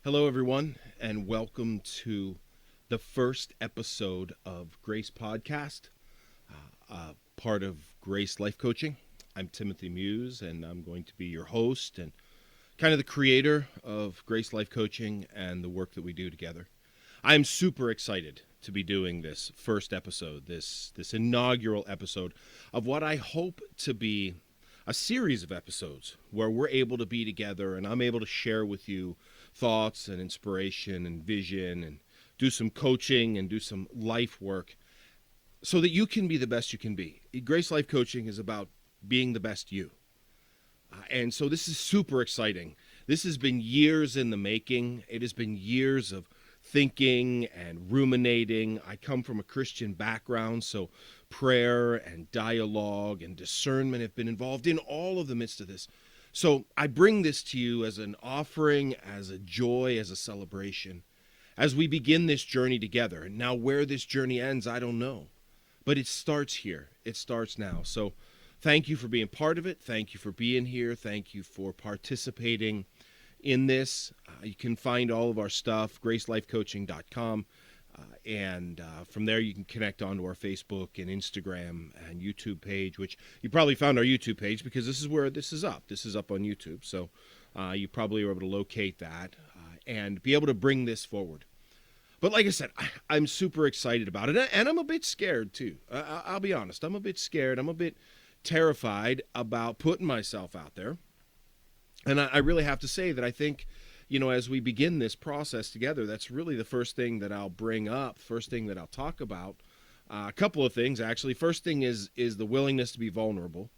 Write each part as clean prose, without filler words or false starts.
Hello, everyone, and welcome to the first episode of Grace Podcast, part of Grace Life Coaching. I'm Timothy Muse, and I'm going to be your host and kind of the creator of Grace Life Coaching and the work that we do together. I'm super excited to be doing this first episode, this inaugural episode of what I hope to be a series of episodes where we're able to be together and I'm able to share with you thoughts and inspiration and vision and do some coaching and do some life work so that you can be the best you can be. Grace Life Coaching is about being the best you. And so this is super exciting. This has been years in the making. It has been years of thinking and ruminating. I come from a Christian background, so prayer and dialogue and discernment have been involved in all of the midst of this. So I bring this to you as an offering, as a joy, as a celebration, as we begin this journey together. And now where this journey ends, I don't know. But it starts here. It starts now. So thank you for being part of it. Thank you for being here. Thank you for participating in this. You can find all of our stuff, gracelifecoaching.com. And from there, you can connect onto our Facebook and Instagram and YouTube page, which you probably found our YouTube page because this is where this is up. This is up on YouTube. So you probably were able to locate that and be able to bring this forward. But like I said, I'm super excited about it. And I'm a bit scared, too. I'll be honest. I'm a bit scared. I'm a bit terrified about putting myself out there. And I really have to say that I think, as we begin this process together, that's really the first thing that I'll bring up, first thing that I'll talk about. A couple of things, actually. First thing is the willingness to be vulnerable.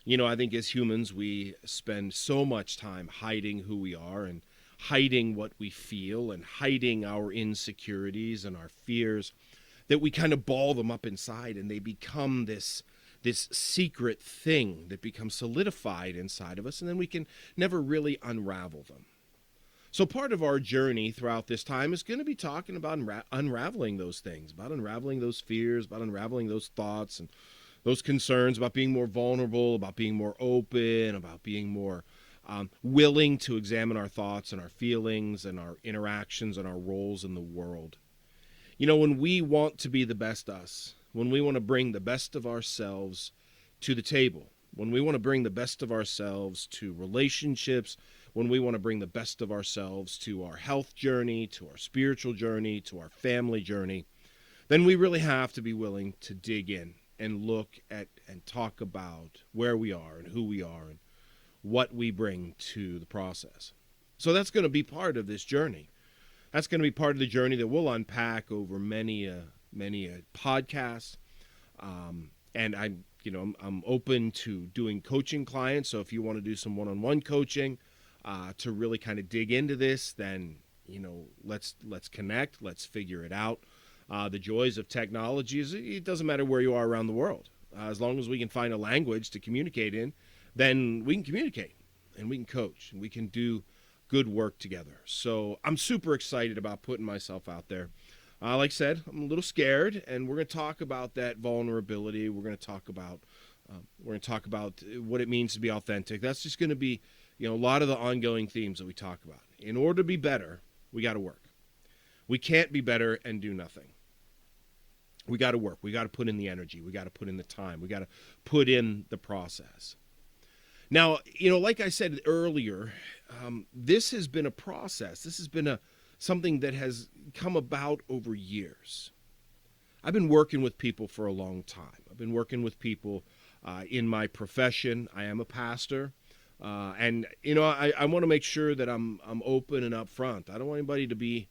I think as humans, we spend so much time hiding who we are and hiding what we feel and hiding our insecurities and our fears that we kind of ball them up inside and they become this secret thing that becomes solidified inside of us, and then we can never really unravel them. So part of our journey throughout this time is going to be talking about unraveling those things, about unraveling those fears, about unraveling those thoughts and those concerns, about being more vulnerable, about being more open, about being more willing to examine our thoughts and our feelings and our interactions and our roles in the world. When we want to be the best us, when we want to bring the best of ourselves to the table, when we want to bring the best of ourselves to relationships, when we want to bring the best of ourselves to our health journey, to our spiritual journey, to our family journey, then we really have to be willing to dig in and look at and talk about where we are and who we are and what we bring to the process. So that's going to be part of this journey. That's going to be part of the journey that we'll unpack over many podcasts. And I'm open to doing coaching clients. So if you want to do some one-on-one coaching to really kind of dig into this, then let's connect. Let's figure it out. The joys of technology is it doesn't matter where you are around the world. As long as we can find a language to communicate in, then we can communicate and we can coach and we can do good work together. So I'm super excited about putting myself out there. Like I said, I'm a little scared, and we're going to talk about that vulnerability. We're going to talk about what it means to be authentic. That's just going to be, a lot of the ongoing themes that we talk about. In order to be better, we got to work. We can't be better and do nothing. We got to work. We got to put in the energy. We got to put in the time. We got to put in the process. Now, like I said earlier, this has been a process. This has been something that has come about over years. I've been working with people for a long time. I've been working with people in my profession. I am a pastor. And I want to make sure that I'm open and upfront. I don't want anybody to be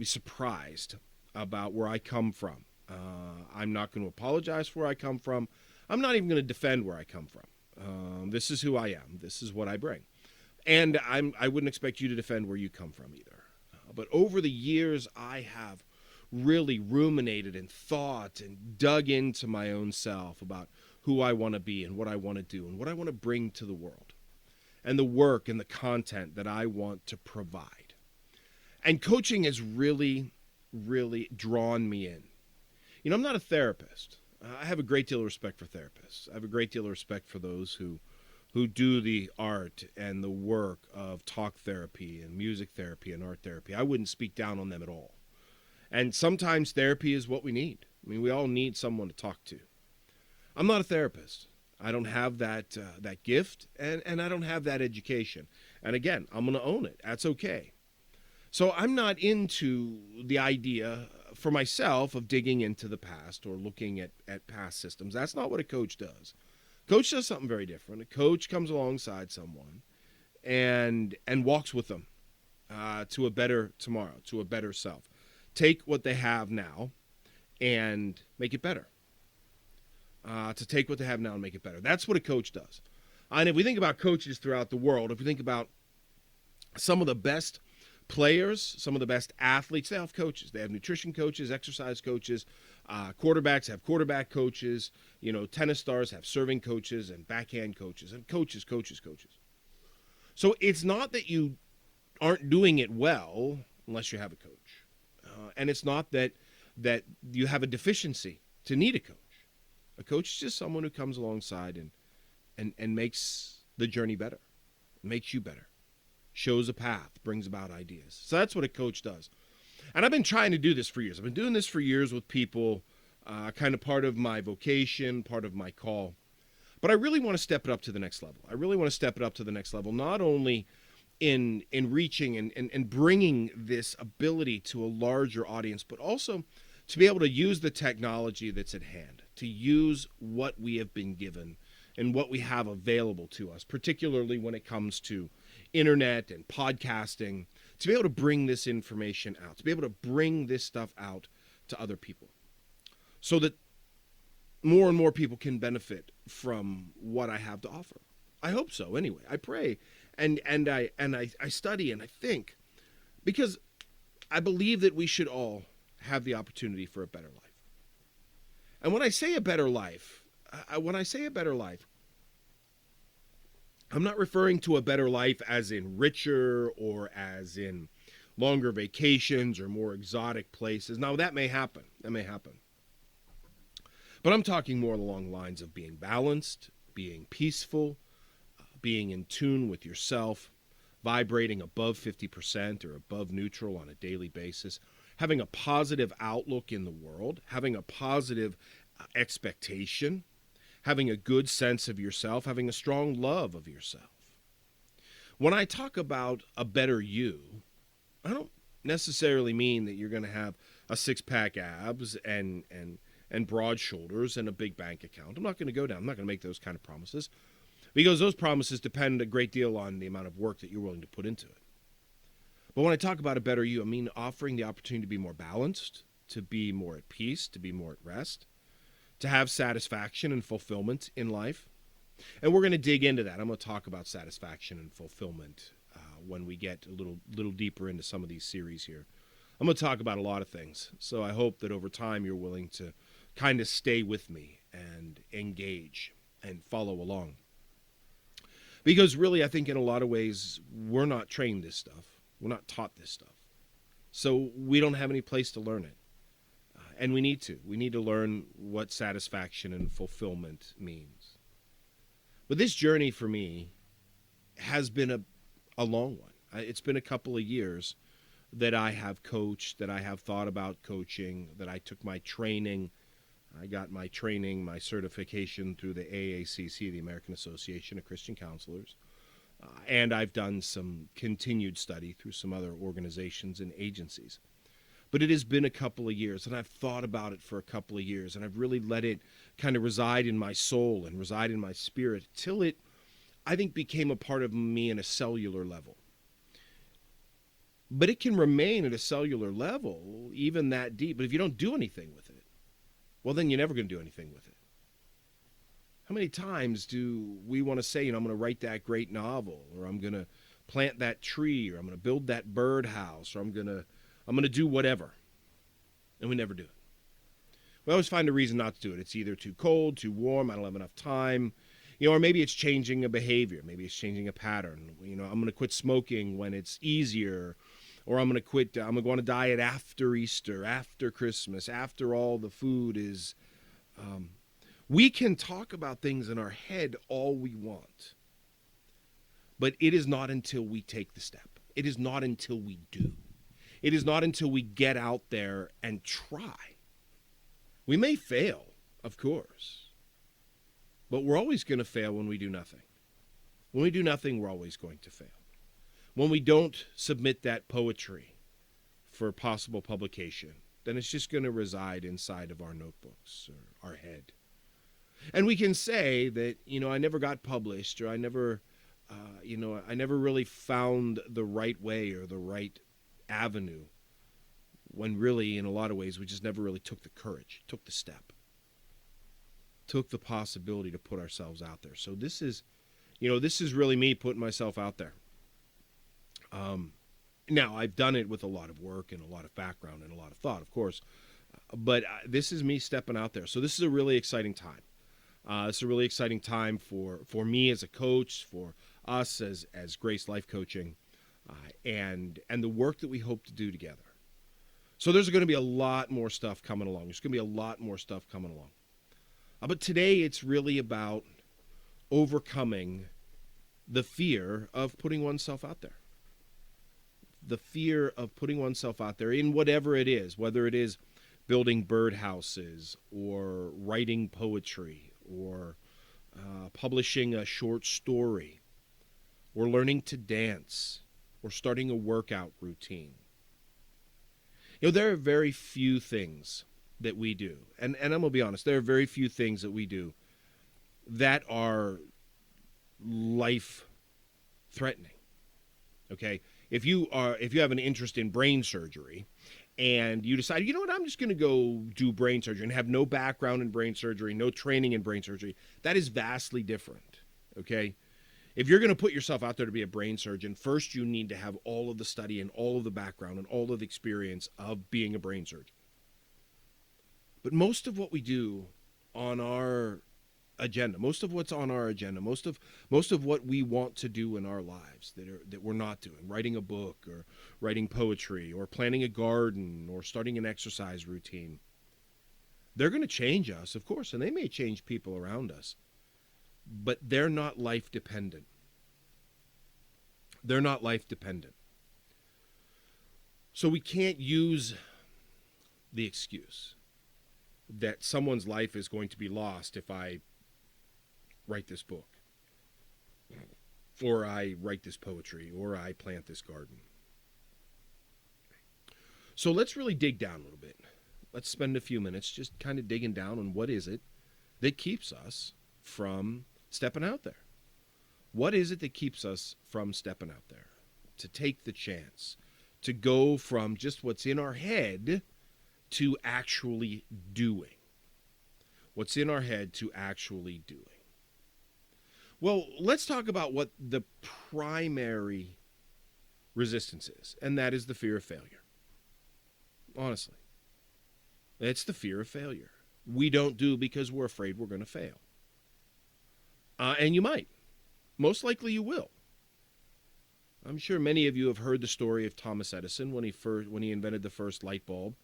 surprised about where I come from. I'm not going to apologize for where I come from. I'm not even going to defend where I come from. This is who I am. This is what I bring. And I wouldn't expect you to defend where you come from either. But over the years, I have really ruminated and thought and dug into my own self about who I want to be and what I want to do and what I want to bring to the world and the work and the content that I want to provide. And coaching has really, really drawn me in. I'm not a therapist. I have a great deal of respect for therapists. I have a great deal of respect for those who who do the art and the work of talk therapy and music therapy and art therapy. I wouldn't speak down on them at all. And sometimes therapy is what we need. I mean, we all need someone to talk to. I'm not a therapist. I don't have that gift, and I don't have that education. And again, I'm going to own it. That's okay. So I'm not into the idea for myself of digging into the past or looking at past systems. That's not what a coach does. Coach does something very different. A coach comes alongside someone and walks with them to a better tomorrow, to a better self. Take what they have now and make it better. To take what they have now and make it better. That's what a coach does. And if we think about coaches throughout the world, if we think about some of the best players, some of the best athletes, they have coaches. They have nutrition coaches, exercise coaches, quarterbacks have quarterback coaches, tennis stars have serving coaches and backhand coaches, and coaches. So it's not that you aren't doing it well unless you have a coach. And it's not that you have a deficiency to need a coach. A coach is just someone who comes alongside and makes the journey better, makes you better, shows a path, brings about ideas. So that's what a coach does. And I've been trying to do this for years. I've been doing this for years with people, kind of part of my vocation, part of my call. But I really want to step it up to the next level. I really want to step it up to the next level, not only in reaching and bringing this ability to a larger audience, but also to be able to use the technology that's at hand, to use what we have been given and what we have available to us, particularly when it comes to internet and podcasting, to be able to bring this information out, to be able to bring this stuff out to other people so that more and more people can benefit from what I have to offer. I hope so anyway. I pray and I study and I think, because I believe that we should all have the opportunity for a better life. And when I say a better life, I'm not referring to a better life as in richer or as in longer vacations or more exotic places. Now, that may happen. But I'm talking more along the lines of being balanced, being peaceful, being in tune with yourself, vibrating above 50% or above neutral on a daily basis, having a positive outlook in the world, having a positive expectation, having a good sense of yourself, having a strong love of yourself. When I talk about a better you, I don't necessarily mean that you're going to have a six-pack abs and broad shoulders and a big bank account. I'm not going to go down. I'm not going to make those kind of promises, because those promises depend a great deal on the amount of work that you're willing to put into it. But when I talk about a better you, I mean offering the opportunity to be more balanced, to be more at peace, to be more at rest, to have satisfaction and fulfillment in life. And we're going to dig into that. I'm going to talk about satisfaction and fulfillment when we get a little deeper into some of these series here. I'm going to talk about a lot of things. So I hope that over time you're willing to kind of stay with me and engage and follow along. Because really, I think in a lot of ways, we're not trained this stuff. We're not taught this stuff. So we don't have any place to learn it. And we need to. We need to learn what satisfaction and fulfillment means. But this journey for me has been a long one. It's been a couple of years that I have coached, that I have thought about coaching, that I took my training. I got my training, my certification through the A.A.C.E, the American Association of Christian Counselors. And I've done some continued study through some other organizations and agencies. But it has been a couple of years, and I've thought about it for a couple of years, and I've really let it kind of reside in my soul and reside in my spirit till it, I think, became a part of me in a cellular level. But it can remain at a cellular level, even that deep. But if you don't do anything with it, well, then you're never going to do anything with it. How many times do we want to say, I'm going to write that great novel, or I'm going to plant that tree, or I'm going to build that birdhouse, or I'm going to do whatever, and we never do it. We always find a reason not to do it. It's either too cold, too warm, I don't have enough time, or maybe it's changing a behavior, maybe it's changing a pattern. I'm going to quit smoking when it's easier, or I'm going to go on a diet after Easter, after Christmas, after all the food is. We can talk about things in our head all we want. But it is not until we take the step. It is not until we do. It is not until we get out there and try. We may fail, of course, but we're always going to fail when we do nothing. When we do nothing, we're always going to fail. When we don't submit that poetry for possible publication, then it's just going to reside inside of our notebooks or our head. And we can say that, I never got published, or I never really found the right way or the right avenue, when really, in a lot of ways, we just never really took the courage, took the step, took the possibility to put ourselves out there. So this is really me putting myself out there. Now, I've done it with a lot of work and a lot of background and a lot of thought, of course, but this is me stepping out there. So this is a really exciting time. It's a really exciting time for me as a coach, for us as Grace Life Coaching, and the work that we hope to do together. So there's going to be a lot more stuff coming along. There's going to be a lot more stuff coming along. But today it's really about overcoming the fear of putting oneself out there. The fear of putting oneself out there in whatever it is, whether it is building birdhouses or writing poetry or publishing a short story or learning to dance or starting a workout routine. There are very few things that we do, and I'm going to be honest, there are very few things that we do that are life-threatening, okay? If you have an interest in brain surgery and you decide, I'm just going to go do brain surgery and have no background in brain surgery, no training in brain surgery, that is vastly different, okay? If you're going to put yourself out there to be a brain surgeon, first you need to have all of the study and all of the background and all of the experience of being a brain surgeon. But most of what we do on our agenda, most of what's on our agenda, most of what we want to do in our lives that we're not doing, writing a book or writing poetry or planting a garden or starting an exercise routine, they're going to change us, of course, and they may change people around us, but they're not life dependent. They're not life dependent. So we can't use the excuse that someone's life is going to be lost if I write this book, or I write this poetry, or I plant this garden. So let's really dig down a little bit. Let's spend a few minutes just kind of digging down on what is it that keeps us from stepping out there. What is it that keeps us from stepping out there? To take the chance, to go from just what's in our head to actually doing. What's in our head to actually doing. Well, let's talk about what the primary resistance is, and that is the fear of failure. Honestly, it's the fear of failure. We don't do because we're afraid we're going to fail. And you might. Most likely you will. I'm sure many of you have heard the story of Thomas Edison when he invented the first light bulb.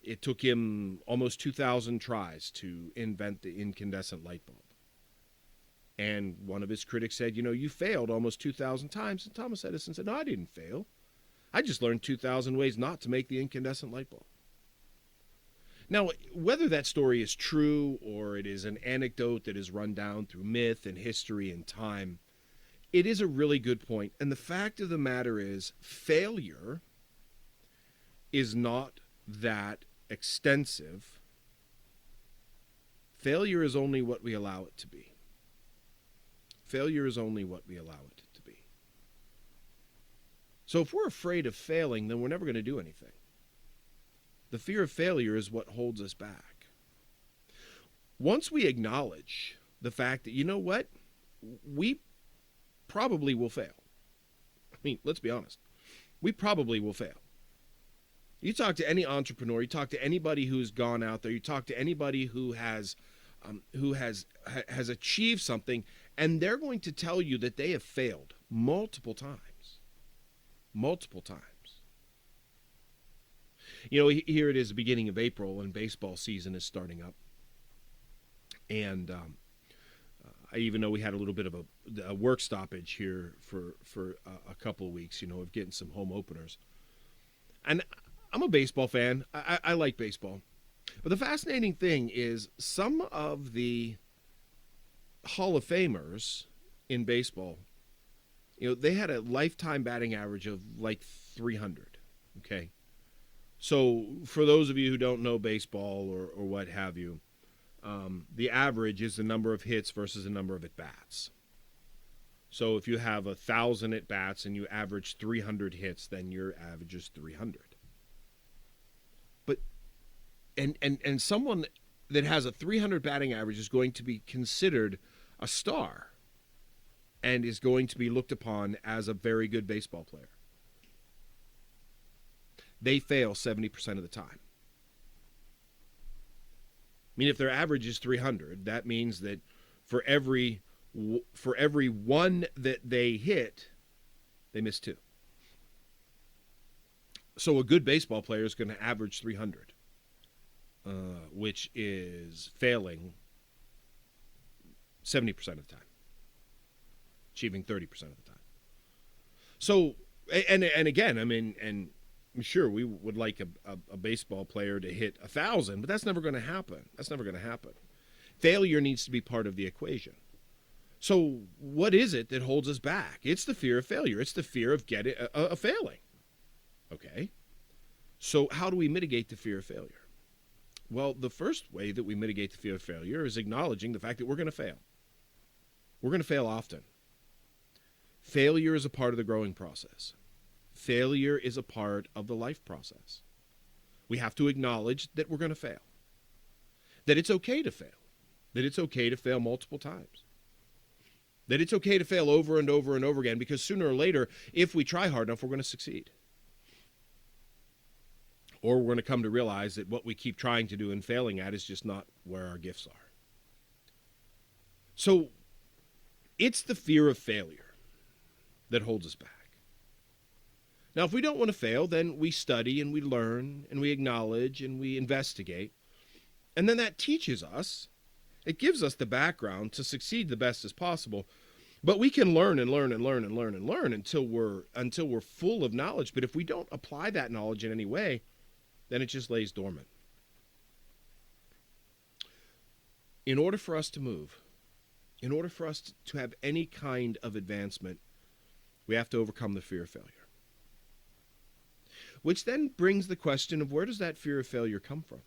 It took him almost 2,000 tries to invent the incandescent light bulb. And one of his critics said, you failed almost 2,000 times. And Thomas Edison said, no, I didn't fail. I just learned 2,000 ways not to make the incandescent light bulb. Now, whether that story is true or it is an anecdote that is run down through myth and history and time, it is a really good point. And the fact of the matter is, failure is not that extensive. Failure is only what we allow it to be. Failure is only what we allow it to be. So if we're afraid of failing, then we're never going to do anything. The fear of failure is what holds us back. Once we acknowledge the fact that, we probably will fail. I mean, let's be honest. We probably will fail. You talk to any entrepreneur, you talk to anybody who's gone out there, you talk to anybody who has achieved something, and they're going to tell you that they have failed multiple times. Multiple times. Here it is, the beginning of April, and baseball season is starting up. And I even know we had a little bit of a work stoppage here for a couple of weeks, of getting some home openers. And I'm a baseball fan. I like baseball. But the fascinating thing is some of the Hall of Famers in baseball, they had a lifetime batting average of like 300. Okay. So for those of you who don't know baseball or what have you, the average is the number of hits versus the number of at-bats. So if you have 1,000 at-bats and you average 300 hits, then your average is 300. But and someone that has a 300 batting average is going to be considered a star and is going to be looked upon as a very good baseball player. They fail 70% of the time. I mean, if their average is 300, that means that for every one that they hit, they miss 2. So a good baseball player is going to average 300, which is failing 70% of the time, achieving 30% of the time. So, and again, I mean, and I'm sure we would like a baseball player to hit 1,000, but that's never going to happen. That's never going to happen. Failure needs to be part of the equation. So what is it that holds us back? It's the fear of failure. It's the fear of failing. Okay. So how do we mitigate the fear of failure? Well, the first way that we mitigate the fear of failure is acknowledging the fact that we're going to fail. We're going to fail often. Failure is a part of the growing process. Failure is a part of the life process. We have to acknowledge that we're going to fail. That it's okay to fail. That it's okay to fail multiple times. That it's okay to fail over and over and over again, because sooner or later, if we try hard enough, we're going to succeed. Or we're going to come to realize that what we keep trying to do and failing at is just not where our gifts are. So it's the fear of failure that holds us back. Now, if we don't want to fail, then we study and we learn and we acknowledge and we investigate. And then that teaches us, it gives us the background to succeed the best as possible. But we can learn and learn and learn and learn and learn until we're full of knowledge. But if we don't apply that knowledge in any way, then it just lays dormant. In order for us to move, in order for us to have any kind of advancement, we have to overcome the fear of failure. Which then brings the question of, where does that fear of failure come from?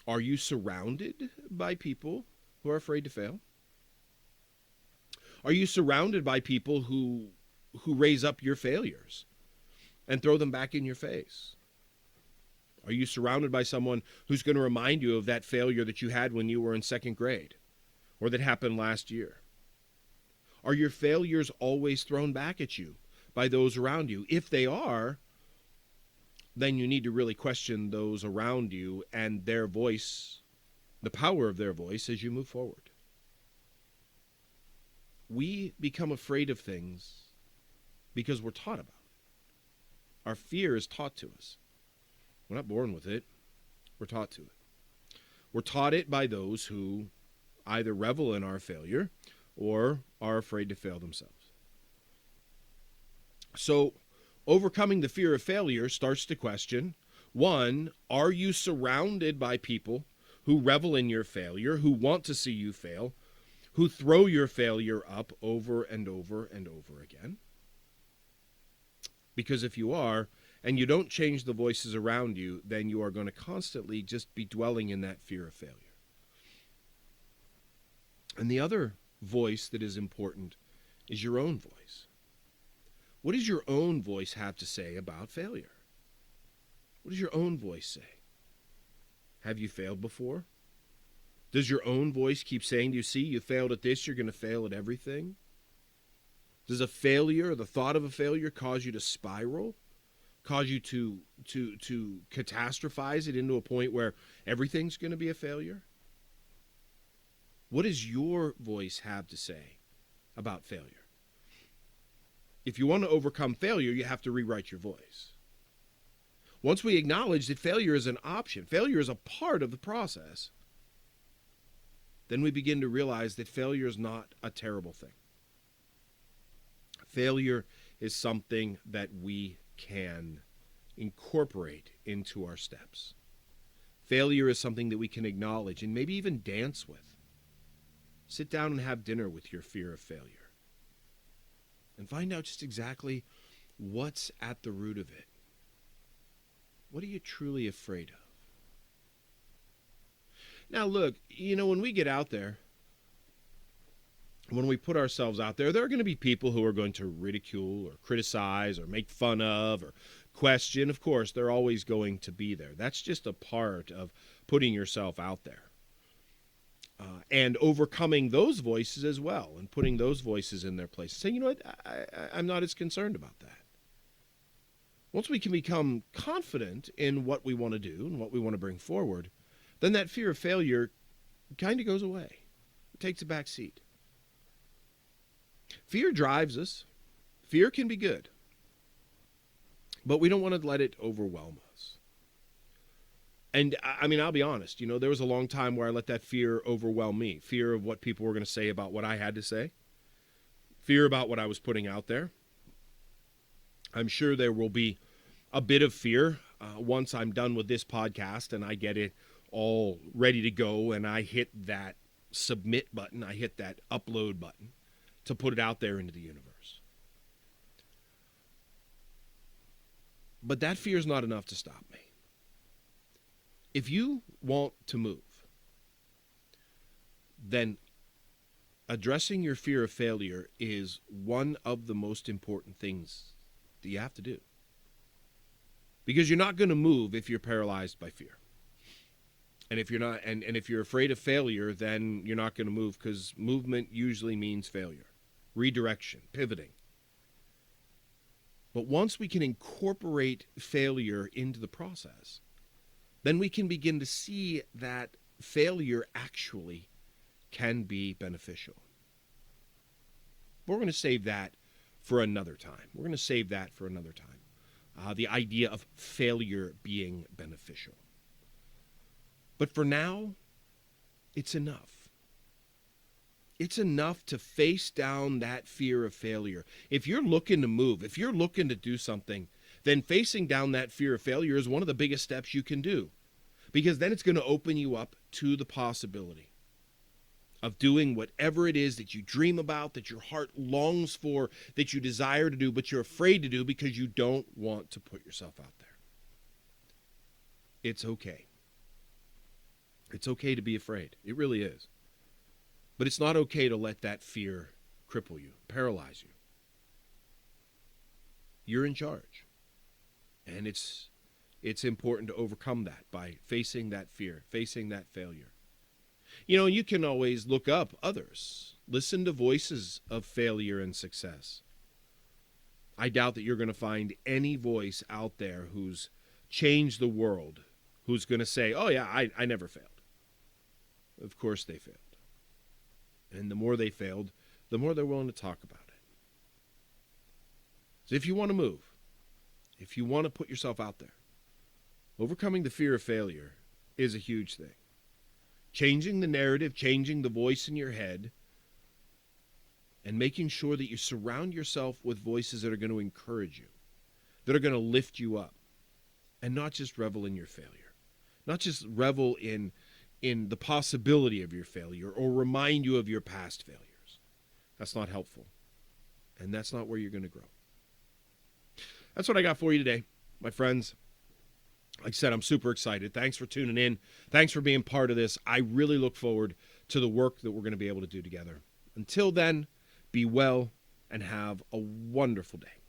Are you surrounded by people who are afraid to fail? Are you surrounded by people who raise up your failures and throw them back in your face? Are you surrounded by someone who's going to remind you of that failure that you had when you were in 2nd grade or that happened last year? Are your failures always thrown back at you by those around you? If they are, then you need to really question those around you and their voice, the power of their voice as you move forward. We become afraid of things because we're taught about it. Our fear is taught to us. We're not born with it. We're taught to it. We're taught it by those who either revel in our failure or are afraid to fail themselves. So, overcoming the fear of failure starts to question, 1, are you surrounded by people who revel in your failure, who want to see you fail, who throw your failure up over and over and over again? Because if you are, and you don't change the voices around you, then you are going to constantly just be dwelling in that fear of failure. And the other voice that is important is your own voice. What does your own voice have to say about failure? What does your own voice say? Have you failed before? Does your own voice keep saying to you, see, you failed at this, you're going to fail at everything? Does a failure, the thought of a failure, cause you to spiral? Cause you to catastrophize it into a point where everything's going to be a failure? What does your voice have to say about failure? If you want to overcome failure, you have to rewrite your voice. Once we acknowledge that failure is an option, failure is a part of the process, then we begin to realize that failure is not a terrible thing. Failure is something that we can incorporate into our steps. Failure is something that we can acknowledge and maybe even dance with. Sit down and have dinner with your fear of failure and find out just exactly what's at the root of it. What are you truly afraid of? Now, look, when we get out there, when we put ourselves out there, there are going to be people who are going to ridicule or criticize or make fun of or question. Of course, they're always going to be there. That's just a part of putting yourself out there. And overcoming those voices as well and putting those voices in their place. Saying, you know what, I'm not as concerned about that. Once we can become confident in what we want to do and what we want to bring forward, then that fear of failure kind of goes away. It takes a back seat. Fear drives us. Fear can be good. But we don't want to let it overwhelm us. And I'll be honest, there was a long time where I let that fear overwhelm me. Fear of what people were going to say about what I had to say. Fear about what I was putting out there. I'm sure there will be a bit of fear once I'm done with this podcast and I get it all ready to go and I hit that submit button, I hit that upload button to put it out there into the universe. But that fear is not enough to stop me. If you want to move, then addressing your fear of failure is one of the most important things that you have to do. Because you're not going to move if you're paralyzed by fear. And if you're not, and if you're afraid of failure, then you're not going to move, because movement usually means failure, redirection, pivoting. But once we can incorporate failure into the process, then we can begin to see that failure actually can be beneficial. We're going to save that for another time. The idea of failure being beneficial. But for now, it's enough. It's enough to face down that fear of failure. If you're looking to move, if you're looking to do something, then facing down that fear of failure is one of the biggest steps you can do. Because then it's going to open you up to the possibility of doing whatever it is that you dream about, that your heart longs for, that you desire to do, but you're afraid to do because you don't want to put yourself out there. It's okay. It's okay to be afraid. It really is. But it's not okay to let that fear cripple you, paralyze you. You're in charge. And it's important to overcome that by facing that fear, facing that failure. You can always look up others. Listen to voices of failure and success. I doubt that you're going to find any voice out there who's changed the world, who's going to say, oh yeah, I never failed. Of course they failed. And the more they failed, the more they're willing to talk about it. So if you want to move, if you want to put yourself out there, overcoming the fear of failure is a huge thing. Changing the narrative, changing the voice in your head, and making sure that you surround yourself with voices that are going to encourage you, that are going to lift you up, and not just revel in your failure, not just revel in the possibility of your failure or remind you of your past failures. That's not helpful, and that's not where you're going to grow. That's what I got for you today, my friends. Like I said, I'm super excited. Thanks for tuning in. Thanks for being part of this. I really look forward to the work that we're going to be able to do together. Until then, be well and have a wonderful day.